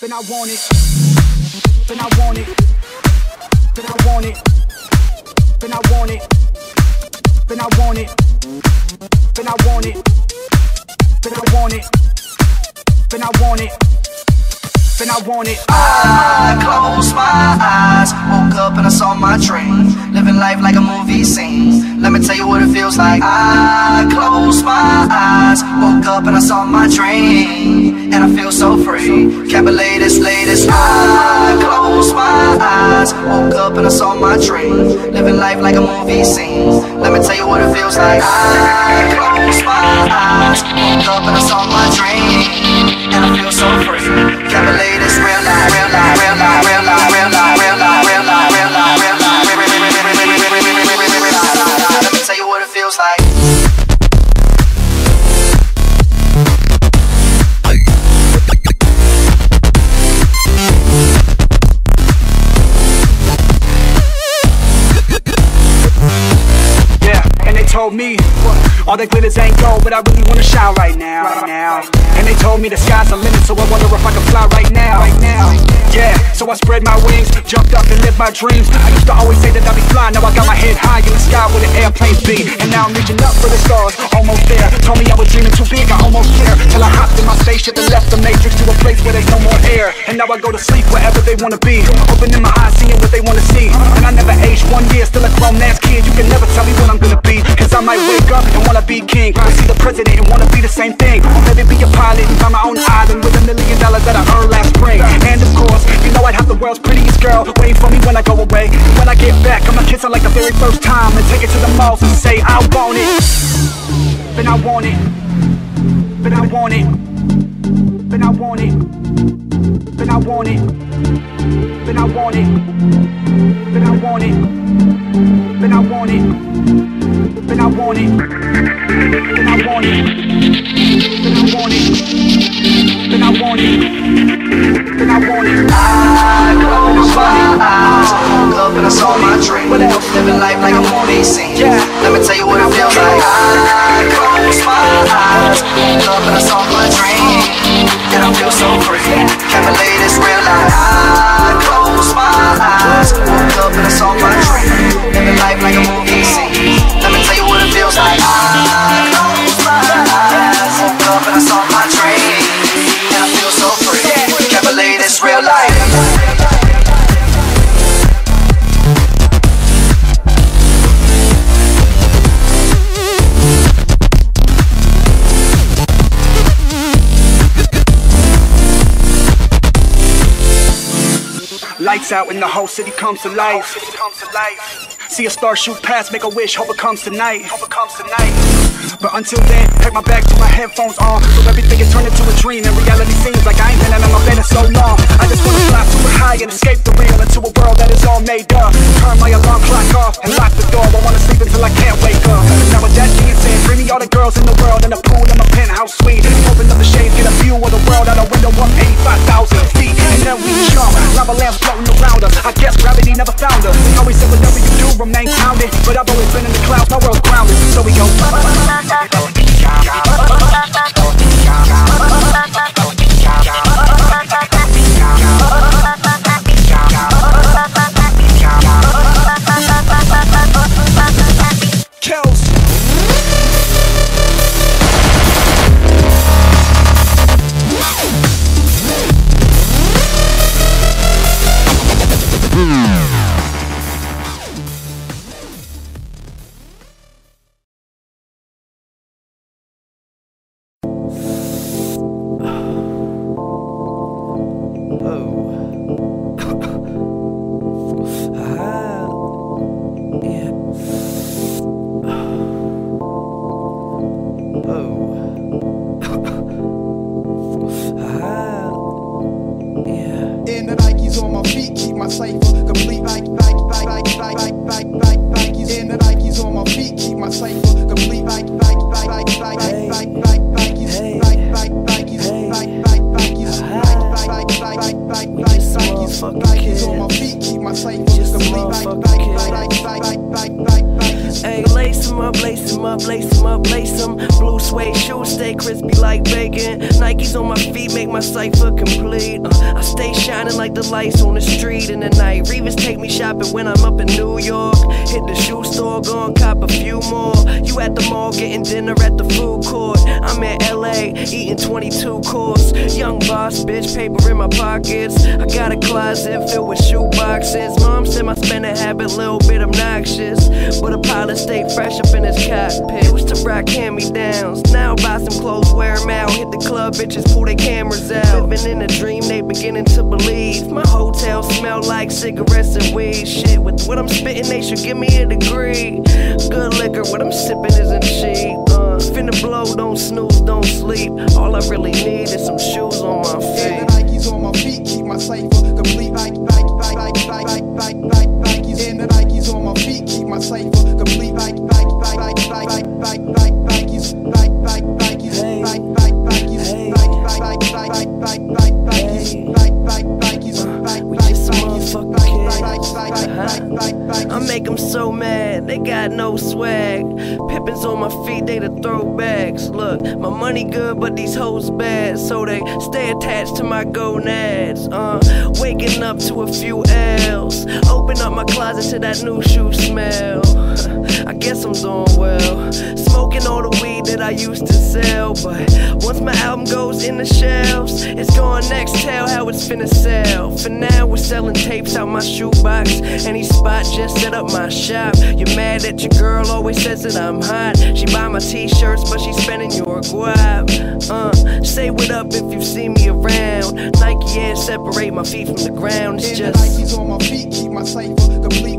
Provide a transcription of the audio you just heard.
Then I want it. Then I want it. Then I want it. Then I want it. Then I want it. Then I want it. Then I want it. Then I want it. Then I want it. I closed my eyes, woke up and I saw my dream, living life like a movie scene. Let me tell you what it feels like. I closed my eyes, woke up and I saw my dream, and I feel so free. Can't believe this, latest. I closed my eyes, woke up and I saw my dream, living life like a movie scene. Let me tell you what it feels like. I closed my eyes, woke up and I saw my dream, and I feel so free. Can't believe this, real life, real life, real life, real life, real life, real life, real life, real life, real life, real life. Let me tell you what it feels like. Told me all that glitters ain't gold, but I really wanna shine right now. And they told me the sky's the limit, so I wonder if I can fly right now. Yeah, so I spread my wings, jumped up and lived my dreams. I used to always say that I'd be flying, now I got my head high in the sky where the airplanes be. And now I'm reaching up for the stars, almost there. Told me I was dreaming too big, I almost care. Till I hopped in my spaceship and left the matrix to a place where there's no more air. And now I go to sleep wherever they wanna be, opening my eyes, seeing what they wanna see. And I never aged 1 year, still a grown ass kid. You can never tell me what I'm gonna be, cause I might wake up and wanna be king, or see the president and wanna be the same thing, or maybe be a pilot and find my own island with $1 million that I earned last spring. And of course, you know I'd have the world's prettiest girl waiting for me when I go away. And when I get back, I'ma kiss her like the very first time and take it to the malls and say I want it. Then I want it. Then I want it. Then I want it. Then I want it. Then I want it. Then I want it. Then I want it. Then I want it. Then I want it. Then I want it. Then I want it. Then I want it. I closed my eyes, woke up and I saw my dream, living life like a movie scene. Let me tell you what it feels like. I closed my eyes, woke up and I saw my dream, and I feel so free. Can't believe this, real life. I closed my eyes, woke up and I saw my dream, living life like a movie scene. Let me tell you what it feels like. I closed my eyes, woke up and I saw my dream, and I feel so free. Can't believe this, real life. Lights out and the whole city comes to life. See a star shoot past, make a wish, hope it comes tonight. But until then, pack my bag, put my headphones on, so everything is turned into a dream, and reality seems like I ain't been out of my bed in so long. I just wanna fly super high and escape the real into a world that is all made up. Turn my alarm clock off and lock the door. I wanna sleep until I can't wake up. Now with that being said, bring me all the girls in the world in a pool in my penthouse suite. Open up the shades, get a view of the world out a window up 85,000 feet, and then we jump. Lava lamps floating around us. I guess gravity never found us. They always said whatever you do, remain grounded, but I've always been in the clouds. My world's grounded, so we go. Hey, lace 'em up, lace 'em up, lace 'em up, lace 'em. Blue suede shoes stay crispy like bacon. Nikes on my feet make my cipher complete. I stay shining like the lights on the street in the night. Revis take me shopping when I'm up in New York. Hit the shoe store, gon' cop a few more. You at the mall getting dinner at the food court. I'm in LA eating 22 course. Young boss, bitch, paper in my pockets. I got a closet filled with shoe boxes. Mom said my spending habit little bit obnoxious, but a pilot stayed fresh up in his cockpit. Used to rock hand-me-downs, now buy some clothes, wear 'em out. Hit the club, bitches pull their cameras out. Living in a dream, they beginning to believe. My hotel smell like cigarettes and weed. Shit, with what I'm spitting, they should give me a degree. Good liquor, what I'm sipping isn't cheap. Finna blow, don't snooze, don't sleep. All I really need is some shoes on my feet. And the Nikes on my feet keep my cipher complete. Nikes. And the Nikes on my feet keep my cipher complete. Nikes. I make them so mad, they got no swag. Pippins on my feet, they the throwbacks. Look, my money good, but these hoes bad, so they stay attached to my gonads. Waking up to a few L's. Open up my closet to that new shoe smell. I guess I'm doing well. Smoking all the weed that I used to sell, but once my album goes in the shelves, it's going next, tell how it's finna sell. For now, we're selling tapes out my shoebox. Any spot, just set up my shop. You're mad that your girl always says that I'm hot. She buy my t-shirts, but she spending your guap. Say what up if you see me around. Nike Air separate my feet from the ground. It's just Nikes on my feet keep my cipher complete.